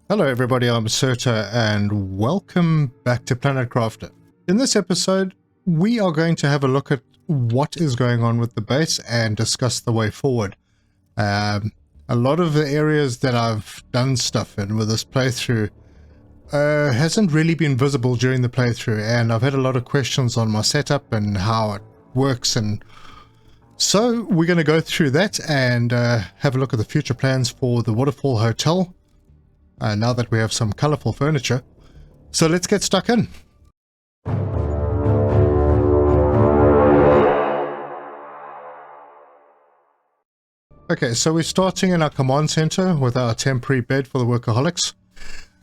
Hello everybody, I'm Terra and welcome back to Planet Crafter. In this episode, we are going to have a look at what is going on with the base and discuss the way forward. A lot of the areas that I've done stuff in with this playthrough hasn't really been visible during the playthrough, and I've had a lot of questions on my setup and how it works, and so we're going to go through that and have a look at the future plans for the Waterfall Hotel. Now that we have some colorful furniture. So let's get stuck in. Okay, so we're starting in our command center with our temporary bed for the workaholics.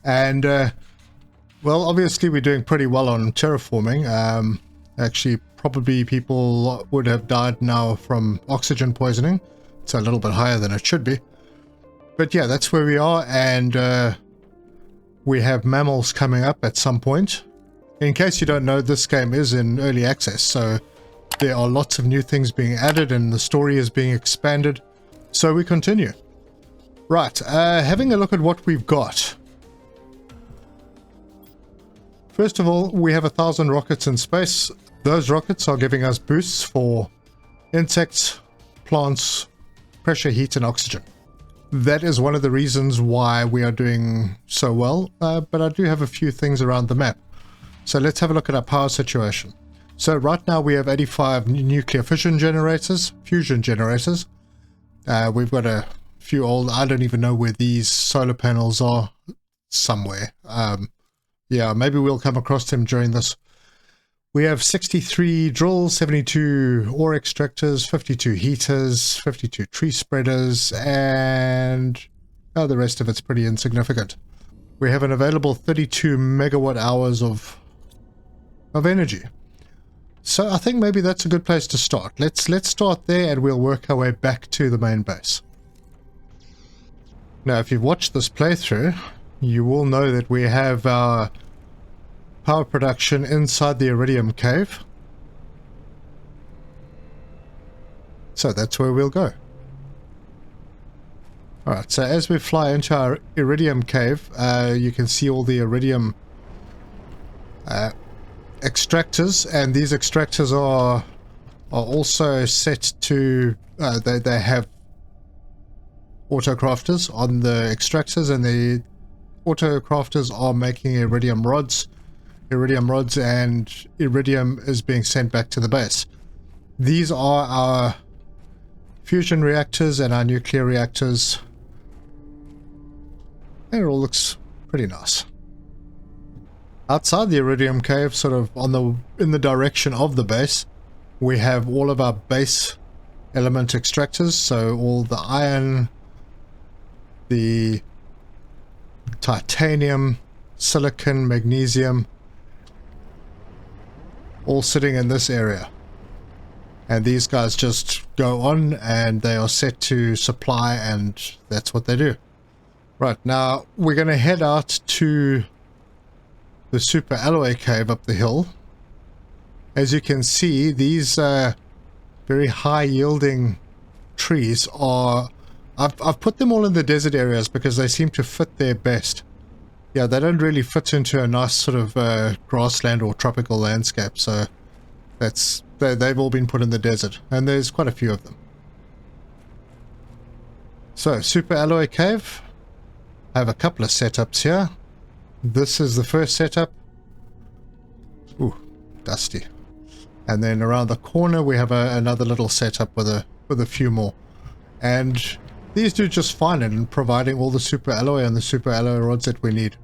And, well, obviously we're doing pretty well on terraforming. Actually, probably people would have died now from oxygen poisoning. It's a little bit higher than it should be. But yeah, that's where we are, and we have mammals coming up at some point. In case you don't know, this game is in early access, so there are lots of new things being added and the story is being expanded. So we continue. Right, having a look at what we've got. First of all, we have 1,000 rockets in space. Those rockets are giving us boosts for insects, plants, pressure, heat, and oxygen. That is one of the reasons why we are doing so well, but I do have a few things around the map. So let's have a look at our power situation. So right now we have 85 nuclear fusion generators. We've got a few old, I don't even know where these solar panels are, somewhere. Yeah, maybe we'll come across them during this. We have 63 drills, 72 ore extractors, 52 heaters, 52 tree spreaders, and the rest of it's pretty insignificant. We have an available 32 megawatt hours of energy. So I think maybe that's a good place to start. Let's start there and we'll work our way back to the main base. Now, if you've watched this playthrough, you will know that we have our power production inside the iridium cave. So that's where we'll go. Alright, so as we fly into our iridium cave, you can see all the iridium extractors, and these extractors are also set to, they have autocrafters on the extractors, and the autocrafters are making iridium rods, and iridium is being sent back to the base. These are our fusion reactors and our nuclear reactors. And it all looks pretty nice. Outside the iridium cave, sort of in the direction of the base, we have all of our base element extractors, so all the iron, the titanium, silicon, magnesium, all sitting in this area. And these guys just go on and they are set to supply, and that's what they do. Right, now we're going to head out to the super alloy cave up the hill. As you can see, these very high yielding trees are, I've put them all in the desert areas because they seem to fit there best. Yeah, they don't really fit into a nice sort of grassland or tropical landscape, so they've all been put in the desert, and there's quite a few of them. So, super alloy cave. I have a couple of setups here. This is the first setup. Ooh, dusty. And then around the corner we have another little setup with a few more. And these do just fine in providing all the super alloy and the super alloy rods that we need.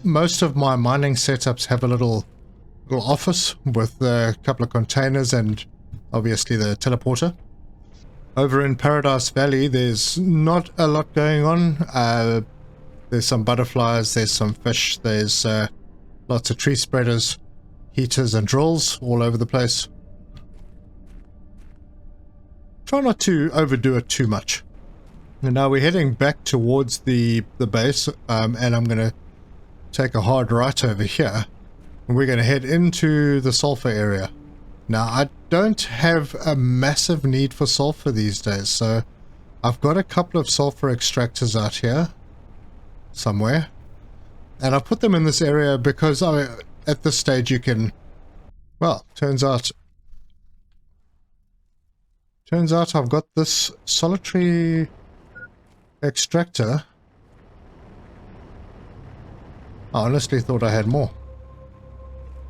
Most of my mining setups have a little office with a couple of containers and obviously the teleporter. Over in Paradise Valley, there's not a lot going on. There's some butterflies, there's some fish, there's lots of tree spreaders, heaters and drills all over the place. Try not to overdo it too much. And now we're heading back towards the base, and I'm going to take a hard right over here, and we're going to head into the sulfur area. Now, I don't have a massive need for sulfur these days, so I've got a couple of sulfur extractors out here. somewhere. And I put them in this area because at this stage you can, well, turns out I've got this solitary extractor. I honestly thought I had more.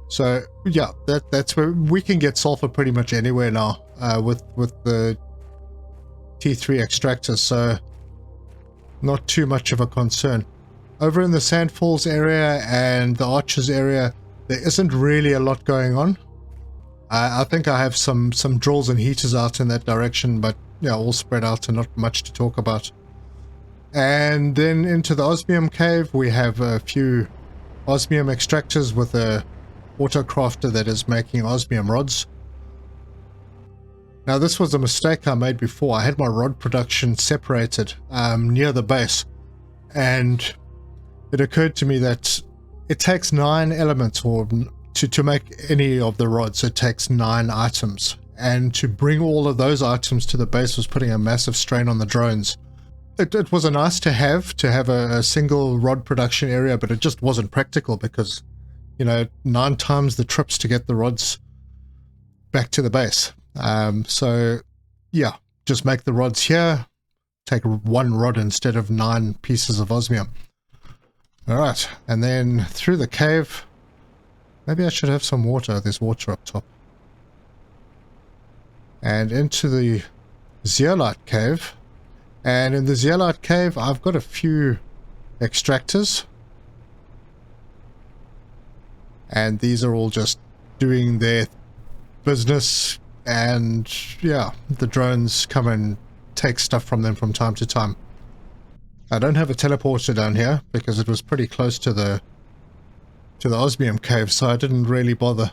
So yeah, that's where we can get sulfur pretty much anywhere now with the T3 extractors, so not too much of a concern. Over in the Sandfalls area and the Arches area, there isn't really a lot going on. I think I have some drills and heaters out in that direction, but yeah, all spread out and not much to talk about. And then into the osmium cave, we have a few osmium extractors with a autocrafter that is making osmium rods. Now this was a mistake I made before. I had my rod production separated near the base, and it occurred to me that it takes 9 elements, or to make any of the rods it takes 9 items, and to bring all of those items to the base was putting a massive strain on the drones. It was a nice to have a single rod production area, but it just wasn't practical because, you know, 9 times the trips to get the rods back to the base. So yeah, just make the rods here, take 1 rod instead of 9 pieces of osmium. Alright, and then through the cave, maybe I should have some water. There's water up top. And into the zeolite cave. And in the zeolite cave, I've got a few extractors. And these are all just doing their business. And yeah, the drones come and take stuff from them from time to time. I don't have a teleporter down here because it was pretty close to the osmium cave, so I didn't really bother.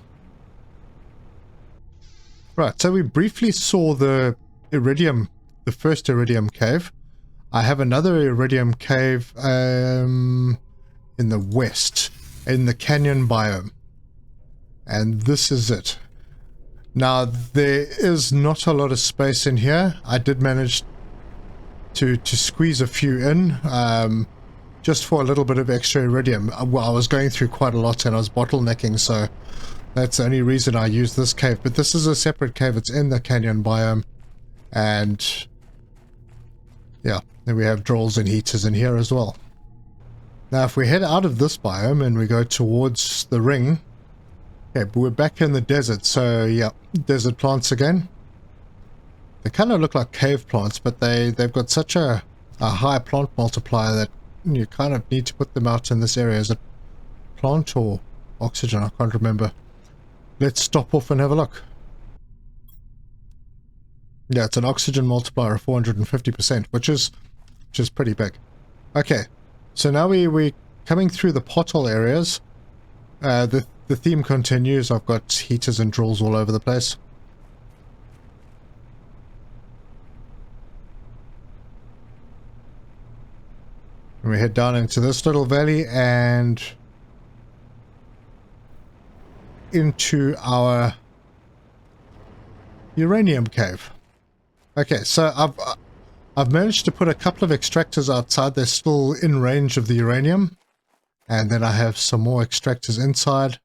Right, so we briefly saw the iridium, the first iridium cave. I have another iridium cave in the west, in the canyon biome. And this is it. Now, there is not a lot of space in here. I did manage to squeeze a few in, just for a little bit of extra iridium. Well, I was going through quite a lot and I was bottlenecking, so that's the only reason I used this cave. But this is a separate cave. It's in the canyon biome. And yeah, then we have drills and heaters in here as well. Now, if we head out of this biome and we go towards the ring, okay, but we're back in the desert. So yeah, desert plants again. They kind of look like cave plants, but they've got such a high plant multiplier that you kind of need to put them out in this area. Is it plant or oxygen? I can't remember. Let's stop off and have a look. Yeah, it's an oxygen multiplier of 450%, which is pretty big. Okay, so now we're coming through the pothole areas. The theme continues. I've got heaters and drills all over the place. And we head down into this little valley and into our uranium cave. Okay, so I've managed to put a couple of extractors outside. They're still in range of the uranium. And then I have some more extractors inside.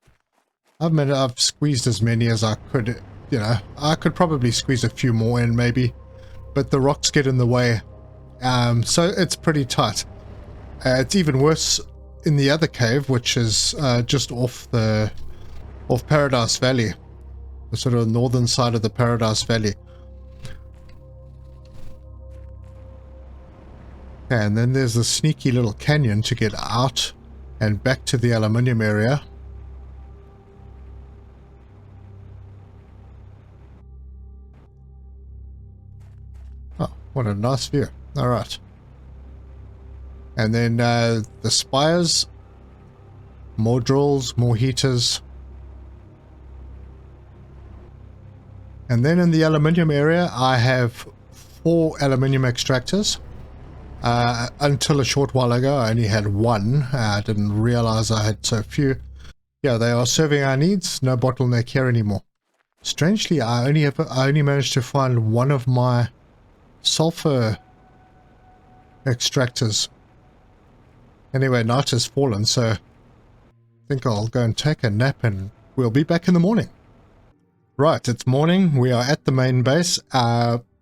I've squeezed as many as I could. You know, I could probably squeeze a few more in maybe, but the rocks get in the way. So it's pretty tight. It's even worse in the other cave, which is just off Paradise Valley, the sort of northern side of the Paradise Valley. And then there's the sneaky little canyon to get out and back to the aluminium area. Oh, what a nice view. All right. And then the spires, more drills, more heaters. And then in the aluminium area, I have 4 aluminium extractors. Until a short while ago, I only had 1. I didn't realize I had so few. Yeah, they are serving our needs. No bottleneck here anymore. Strangely, I only managed to find 1 of my sulfur extractors. Anyway, night has fallen, so I think I'll go and take a nap and we'll be back in the morning. Right, it's morning. We are at the main base.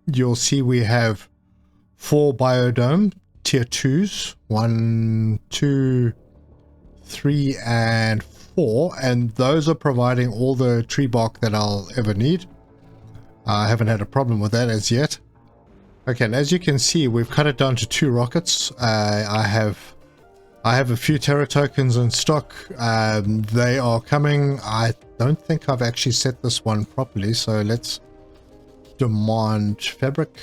You'll see we have 4 biodome tier 2s. 1, 2, 3, and 4. And those are providing all the tree bark that I'll ever need. I haven't had a problem with that as yet. Okay, and as you can see, we've cut it down to 2 rockets. I have a few Terra tokens in stock. They are coming. I don't think I've actually set this one properly, so let's demand fabric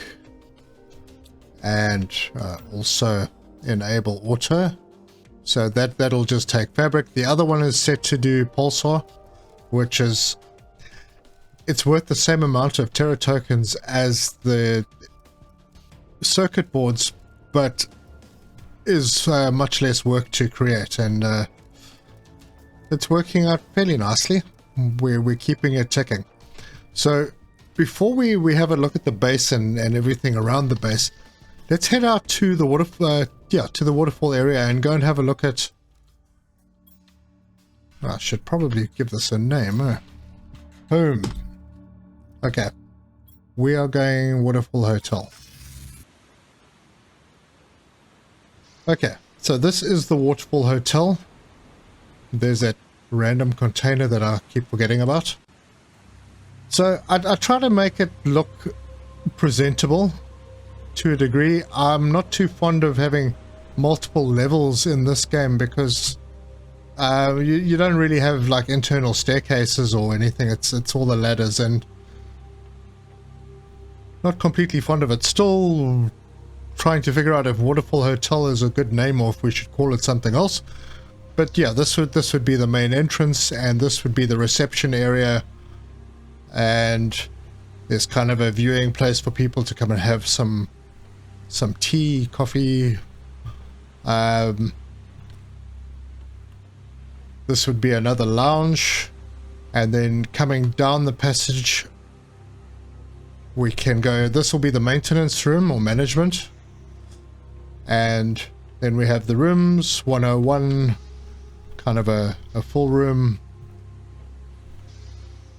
and also enable auto. So that'll just take fabric. The other one is set to do pulsar, which is, it's worth the same amount of Terra tokens as the circuit boards, but is much less work to create, and it's working out fairly nicely. We're keeping it ticking. So before we have a look at the base and everything around the base, let's head out to the waterfall area and go and have a look at, I should probably give this a name. Home. Okay, we are going Waterfall Hotel. Okay, so this is the Waterfall Hotel. There's that random container that I keep forgetting about. So I try to make it look presentable to a degree. I'm not too fond of having multiple levels in this game because you don't really have like internal staircases or anything. It's all the ladders, and not completely fond of it. Still trying to figure out if Waterfall Hotel is a good name or if we should call it something else. But yeah, this would be the main entrance, and this would be the reception area, and there's kind of a viewing place for people to come and have some tea, coffee. This would be another lounge, and then coming down the passage we can go, this will be the maintenance room or management. And then we have the rooms, 101, kind of a full room,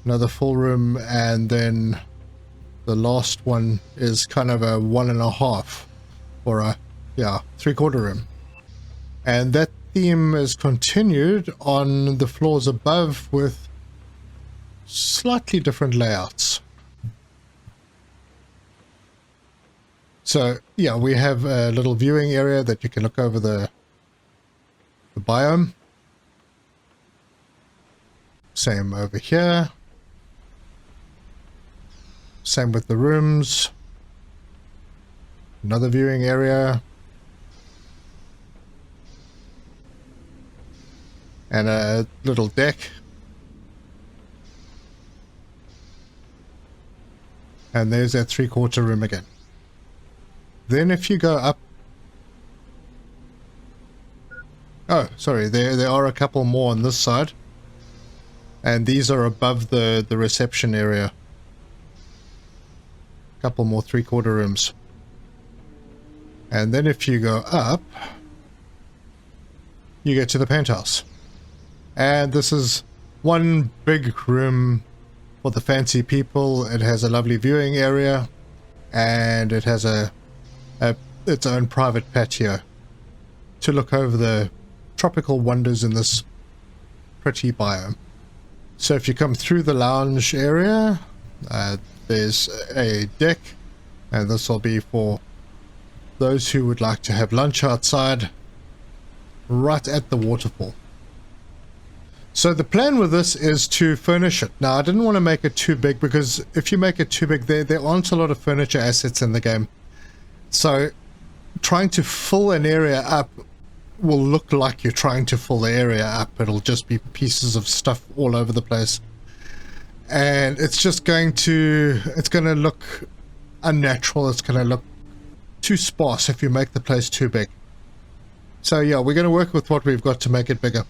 another full room, and then the last one is kind of a 1.5 or a 3/4 room. And that theme is continued on the floors above with slightly different layouts. So yeah, we have a little viewing area that you can look over the biome. Same over here. Same with the rooms. Another viewing area. And a little deck. And there's that 3/4 room again. Then if you go up, oh sorry, there are a couple more on this side, and these are above the reception area. A couple more 3/4 rooms. And then if you go up, you get to the penthouse, and this is one big room for the fancy people. It has a lovely viewing area, and it has its own private patio to look over the tropical wonders in this pretty biome. So if you come through the lounge area, there's a deck, and this will be for those who would like to have lunch outside right at the waterfall. So the plan with this is to furnish it. Now I didn't want to make it too big, because if you make it too big, there aren't a lot of furniture assets in the game. So trying to fill an area up will look like you're trying to fill the area up. It'll just be pieces of stuff all over the place, and it's going to look unnatural. It's going to look too sparse if you make the place too big. So yeah, we're going to work with what we've got to make it bigger.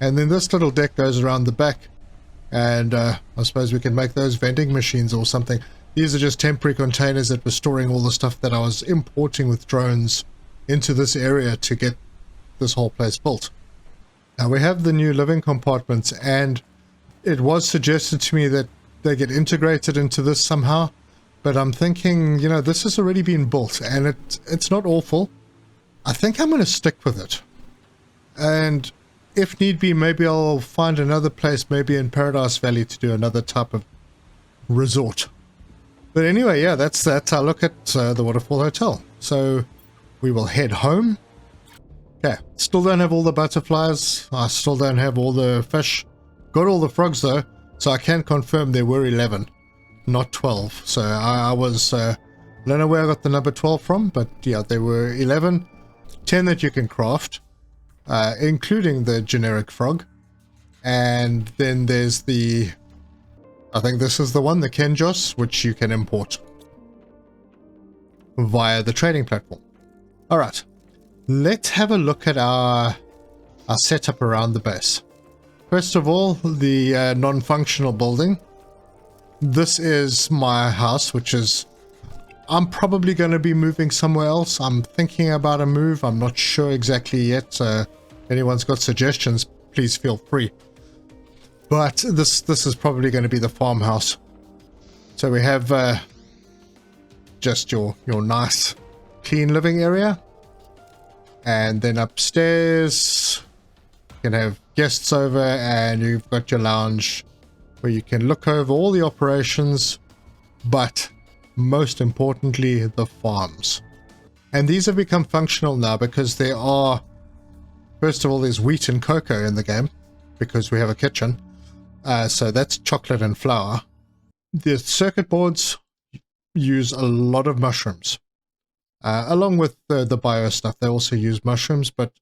And then this little deck goes around the back, and I suppose we can make those vending machines or something. These are just temporary containers that were storing all the stuff that I was importing with drones into this area to get this whole place built. Now we have the new living compartments, and it was suggested to me that they get integrated into this somehow, but I'm thinking, you know, this has already been built and it's not awful. I think I'm going to stick with it. And if need be, maybe I'll find another place, maybe in Paradise Valley, to do another type of resort. But anyway, yeah, that's our look at the Waterfall Hotel. So we will head home. Okay, still don't have all the butterflies. I still don't have all the fish. Got all the frogs though, so I can confirm there were 11, not 12. So I was, I don't know where I got the number 12 from, but yeah, there were 11. 10 that you can craft, including the generic frog. And then there's the, I think this is the one, the Kenjos, which you can import via the trading platform. All right, let's have a look at our setup around the base. First of all, the non-functional building. This is my house, which is, I'm probably going to be moving somewhere else. I'm thinking about a move. I'm not sure exactly yet. If anyone's got suggestions, please feel free. But this is probably going to be the farmhouse. So we have just your nice clean living area. And then upstairs you can have guests over, and you've got your lounge where you can look over all the operations, but most importantly the farms. And these have become functional now because there are, first of all, there's wheat and cocoa in the game because we have a kitchen. So that's chocolate and flour. The circuit boards use a lot of mushrooms. Along with the bio stuff, they also use mushrooms, but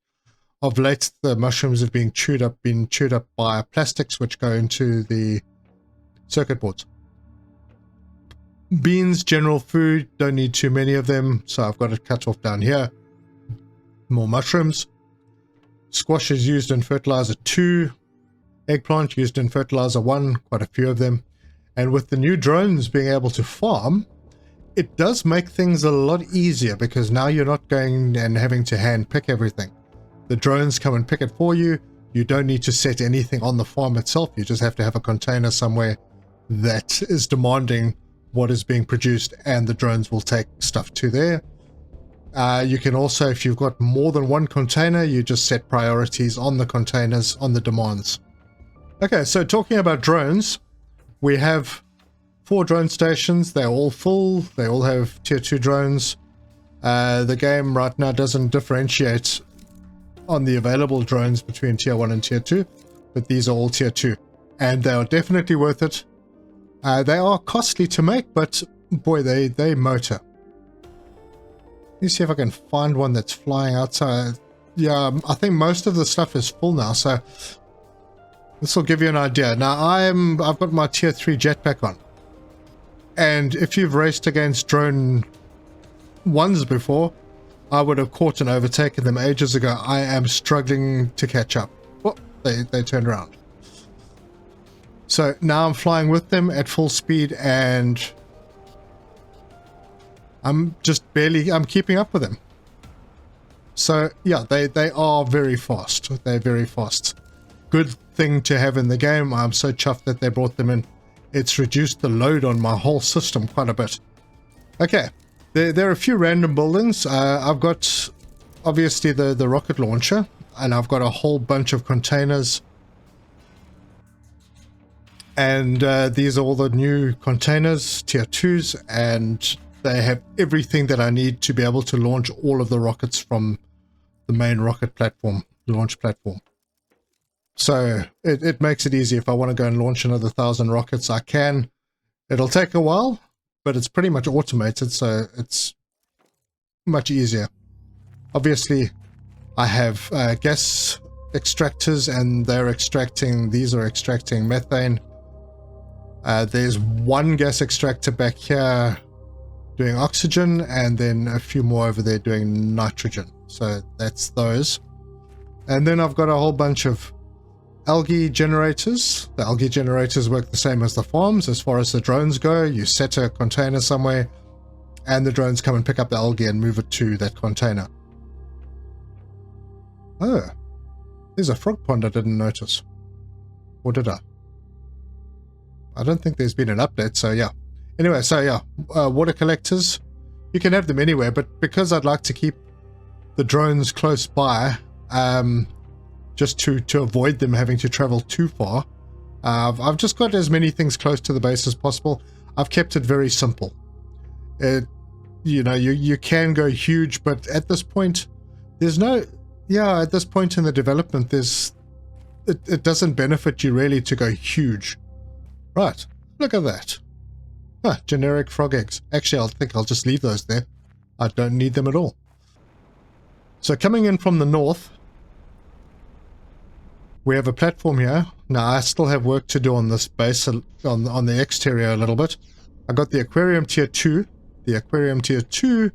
of late the mushrooms have been chewed up by plastics which go into the circuit boards. Beans, general food, don't need too many of them, so I've got it cut off down here. More mushrooms. Squash is used in fertilizer 2. Eggplant used in fertilizer 1, quite a few of them. And with the new drones being able to farm, it does make things a lot easier because now you're not going and having to hand pick everything. The drones come and pick it for you. You don't need to set anything on the farm itself. You just have to have a container somewhere that is demanding what is being produced, and the drones will take stuff to there. You can also, if you've got more than one container, you just set priorities on the containers, on the demands. Okay, so talking about drones, we have 4 drone stations. They're all full. They all have tier 2 drones. The game right now doesn't differentiate on the available drones between tier 1 and tier 2, but these are all tier 2, and they are definitely worth it. They are costly to make, but boy, they motor. Let me see if I can find one that's flying outside. Yeah, I think most of the stuff is full now, so this will give you an idea. Now I've got my tier 3 jetpack on, and if you've raced against drone ones before, I would have caught and overtaken them ages ago. I am struggling to catch up. Oh, they turned around. So now I'm flying with them at full speed, and I'm just I'm keeping up with them. So yeah, they are very fast. They're very fast. Good thing to have in the game. I'm so chuffed that they brought them in. It's reduced the load on my whole system quite a bit. Okay, there are a few random buildings. I've got obviously the rocket launcher, and I've got a whole bunch of containers. And these are all the new containers, tier 2s, and they have everything that I need to be able to launch all of the rockets from the main rocket platform, launch platform. So it makes it easy. If I want to go and launch another 1,000 rockets, I can. It'll take a while, but it's pretty much automated, so it's much easier. Obviously, I have gas extractors, and these are extracting methane. There's one gas extractor back here doing oxygen, and then a few more over there doing nitrogen. So that's those. And then I've got a whole bunch of algae generators. The algae generators work the same as the farms as far as the drones go. You set a container somewhere, and the drones come and pick up the algae and move it to that container. Oh, there's a frog pond I didn't notice. Or did I? I don't think there's been an update, so yeah. Anyway, so yeah, water collectors. You can have them anywhere, but because I'd like to keep the drones close by, just to avoid them having to travel too far, I've just got as many things close to the base as possible. I've kept it very simple. You know, you can go huge, but at this point, there's no... Yeah, at this point in the development, it doesn't benefit you really to go huge. Right, look at that. Generic frog eggs. Actually, I think I'll just leave those there. I don't need them at all. So coming in from the north, we have a platform here. Now, I still have work to do on this base, on the exterior a little bit. I got the aquarium tier 2. The aquarium tier 2,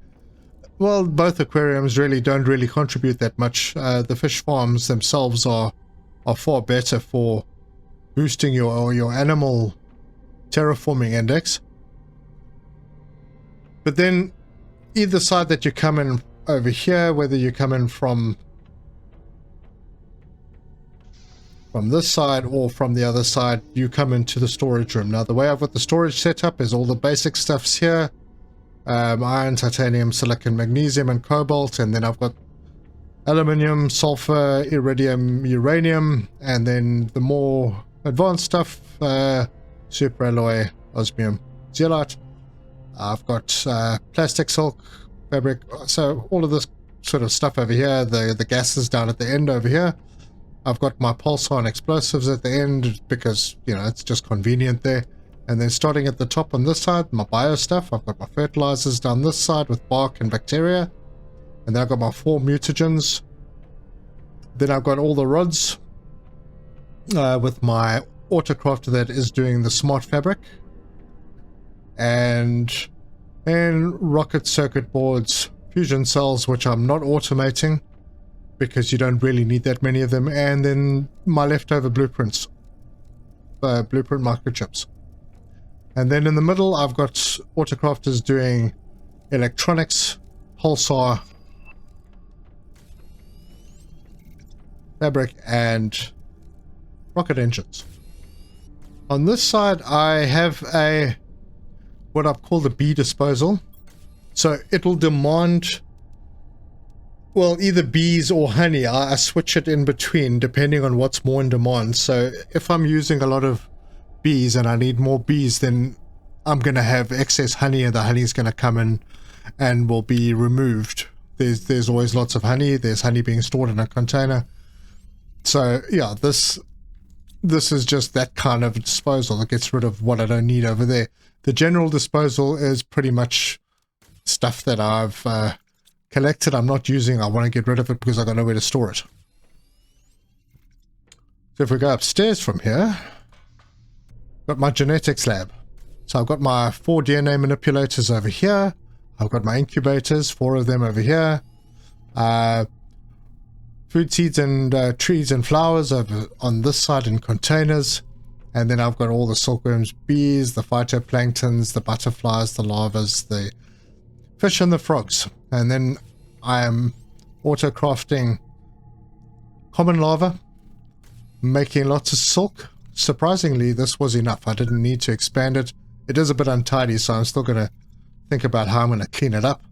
well, both aquariums really don't really contribute that much. The fish farms themselves are far better for boosting your animal terraforming index. But then either side that you come in over here, whether you come in from this side or from the other side, you come into the storage room. Now, the way I've got the storage set up is all the basic stuff's here. Iron, titanium, silicon, magnesium, and cobalt, and then I've got aluminium, sulfur, iridium, uranium, and then the more advanced stuff, superalloy, osmium, zeolite. I've got plastic, silk, fabric, so all of this sort of stuff over here. The gases down at the end over here. I've got my pulsar and explosives at the end because, you know, it's just convenient there. And then starting at the top on this side, my bio stuff. I've got my fertilizers down this side with bark and bacteria. And then I've got my 4 mutagens. Then I've got all the rods with my autocraft that is doing the smart fabric. And rocket circuit boards, fusion cells, which I'm not automating because you don't really need that many of them. And then my leftover blueprints, blueprint microchips. And then in the middle, I've got autocrafters doing electronics, pulsar, fabric, and rocket engines. On this side, I have what I've called a bee disposal. So it'll demand, well, either bees or honey. I switch it in between depending on what's more in demand. So if I'm using a lot of bees and I need more bees, then I'm going to have excess honey, and the honey is going to come in and will be removed. There's always lots of honey. There's honey being stored in a container. So yeah, this is just that kind of disposal. It gets rid of what I don't need over there. The general disposal is pretty much stuff that I've collected, I'm not using. I want to get rid of it because I've got nowhere to store it. So if we go upstairs from here, got my genetics lab. So I've got my 4 DNA manipulators over here. I've got my incubators, 4 of them over here. Food seeds and trees and flowers over on this side in containers. And then I've got all the silkworms, bees, the phytoplanktons, the butterflies, the larvas, the fish and the frogs. And then I am auto-crafting common larva, making lots of silk. Surprisingly, this was enough. I didn't need to expand it. It is a bit untidy, so I'm still going to think about how I'm going to clean it up.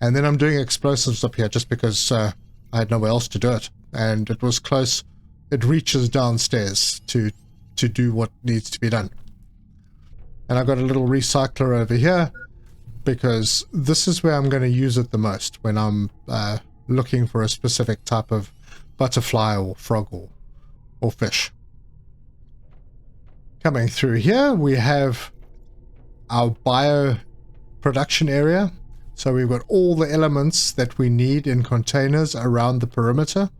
And then I'm doing explosives up here just because I had nowhere else to do it. And it was close. It reaches downstairs to do what needs to be done. And I've got a little recycler over here because this is where I'm going to use it the most when I'm looking for a specific type of butterfly or frog or fish. Coming through here, we have our bio production area. So we've got all the elements that we need in containers around the perimeter.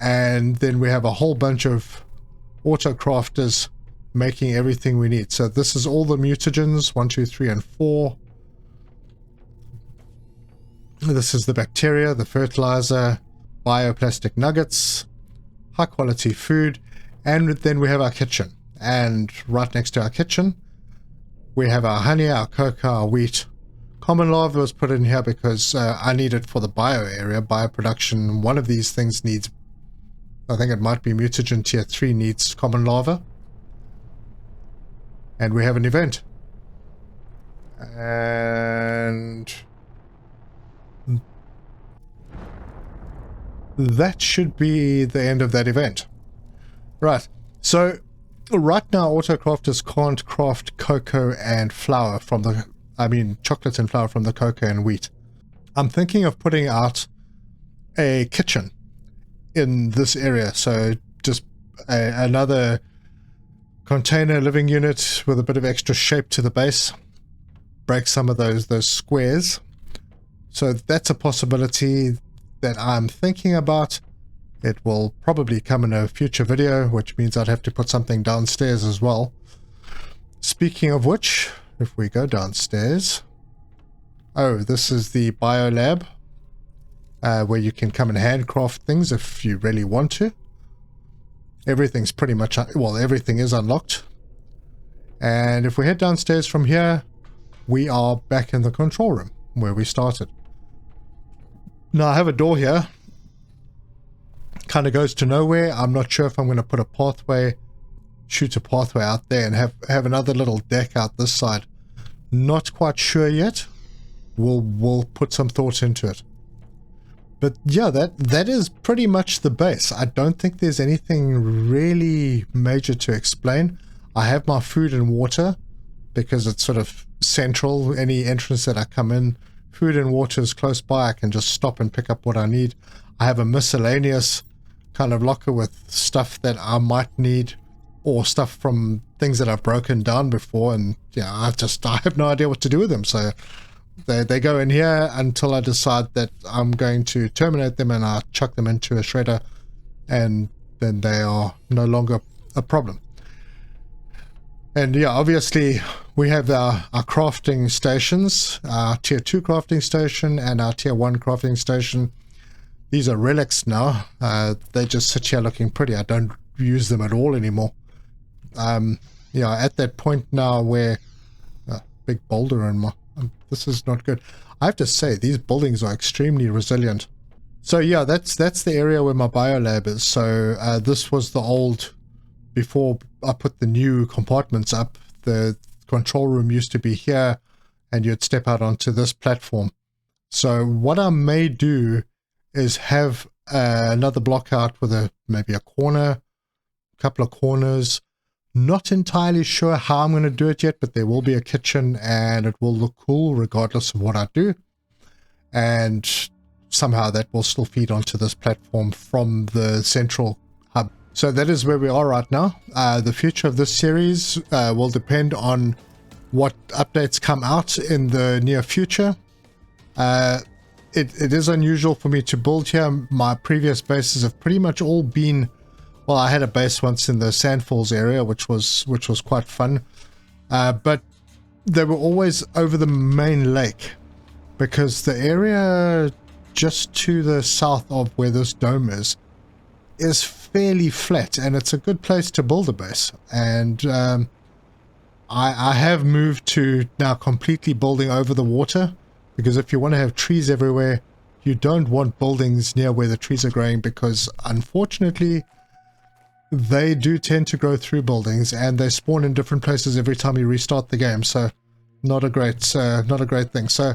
And then we have a whole bunch of auto-crafters making everything we need. So this is all the mutagens, 1, 2, 3, and 4. This is the bacteria, the fertilizer, bioplastic nuggets, high quality food, and then we have our kitchen. And right next to our kitchen, we have our honey, our cocoa, our wheat, Common lava was put in here because I need it for the bio area, bioproduction. One of these things needs, I think it might be mutagen tier 3 needs common lava. And we have an event. And that should be the end of that event. Right, so right now autocrafters can't craft cocoa and flour from the, chocolate and flour from the cocoa and wheat. I'm thinking of putting out a kitchen in this area, so just another container living unit with a bit of extra shape to the base. Break some of those squares. So that's a possibility that I'm thinking about. It will probably come in a future video, which means I'd have to put something downstairs as well. Speaking of which, if we go downstairs, oh, this is the bio lab, where you can come and handcraft things if you really want to. Everything's pretty much, well, everything is unlocked. And if we head downstairs from here, we are back in the control room where we started. Now I have a door here, kind of goes to nowhere. I'm not sure if I'm going to put a pathway, shoot a pathway out there and have another little deck out this side. Not quite sure yet. We'll put some thought into it. But yeah, that is pretty much the base. I don't think there's anything really major to explain. I have my food and water because it's sort of central. Any entrance that I come in, food and water is close by. I can just stop and pick up what I need. I have a miscellaneous kind of locker with stuff that I might need, or stuff from things that I've broken down before, and yeah, I have no idea what to do with them. So they go in here until I decide that I'm going to terminate them, and I chuck them into a shredder, and then they are no longer a problem. And yeah, obviously we have our crafting stations, our tier 2 crafting station and our tier 1 crafting station. These are relics now. They just sit here looking pretty. I don't use them at all anymore. Yeah, at that point now where big boulder in my, this is not good. I have to say these buildings are extremely resilient. So yeah, that's the area where my biolab is. So this was the old, before I put the new compartments up, the control room used to be here, and you'd step out onto this platform. So what I may do is have another block out with maybe a corner, a couple of corners. Not entirely sure how I'm going to do it yet, but there will be a kitchen and it will look cool regardless of what I do. And somehow that will still feed onto this platform from the central hub. So that is where we are right now. The future of this series will depend on what updates come out in the near future. It is unusual for me to build here. My previous bases have pretty much all been, well, I had a base once in the Sandfalls area, which was quite fun, but they were always over the main lake, because the area just to the south of where this dome is fairly flat, and it's a good place to build a base. And I have moved to now completely building over the water, because if you want to have trees everywhere, you don't want buildings near where the trees are growing, because unfortunately they do tend to grow through buildings, and they spawn in different places every time you restart the game. So not a great thing. So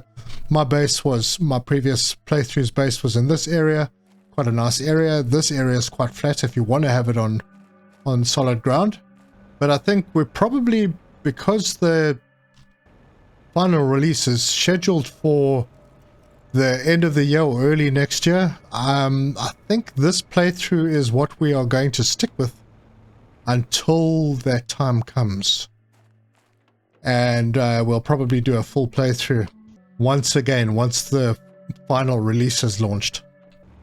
my previous playthrough's base was in this area, quite a nice area. This area is quite flat if you want to have it on solid ground. But I think we're probably, because the final release is scheduled for the end of the year or early next year, I think this playthrough is what we are going to stick with until that time comes. And we'll probably do a full playthrough once the final release is launched.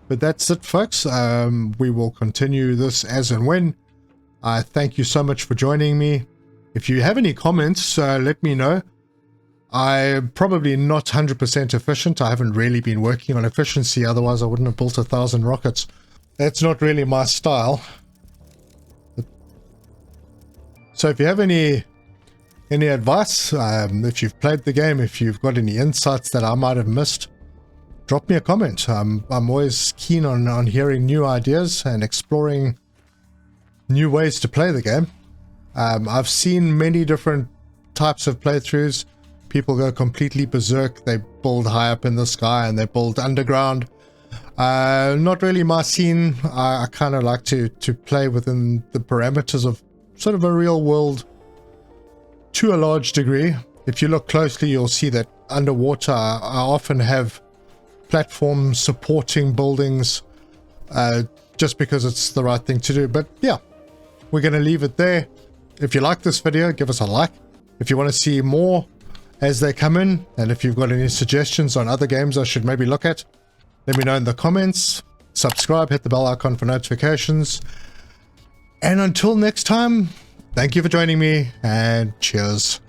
But that's it, folks. We will continue this as and when. I thank you so much for joining me. If you have any comments, let me know. I'm probably not 100% efficient. I haven't really been working on efficiency, otherwise I wouldn't have built 1,000 rockets. That's not really my style. So if you have any any advice, if you've played the game, if you've got any insights that I might have missed, drop me a comment. I'm always keen on hearing new ideas and exploring new ways to play the game. I've seen many different types of playthroughs. People go completely berserk. They build high up in the sky and they build underground. Not really my scene. I kind of like to play within the parameters of sort of a real world to a large degree. If you look closely, you'll see that underwater I often have platforms supporting buildings just because it's the right thing to do. But yeah, we're going to leave it there. If you like this video, give us a like. If you want to see more as they come in, and if you've got any suggestions on other games I should maybe look at, let me know in the comments. Subscribe, hit the bell icon for notifications. And until next time, thank you for joining me, and cheers.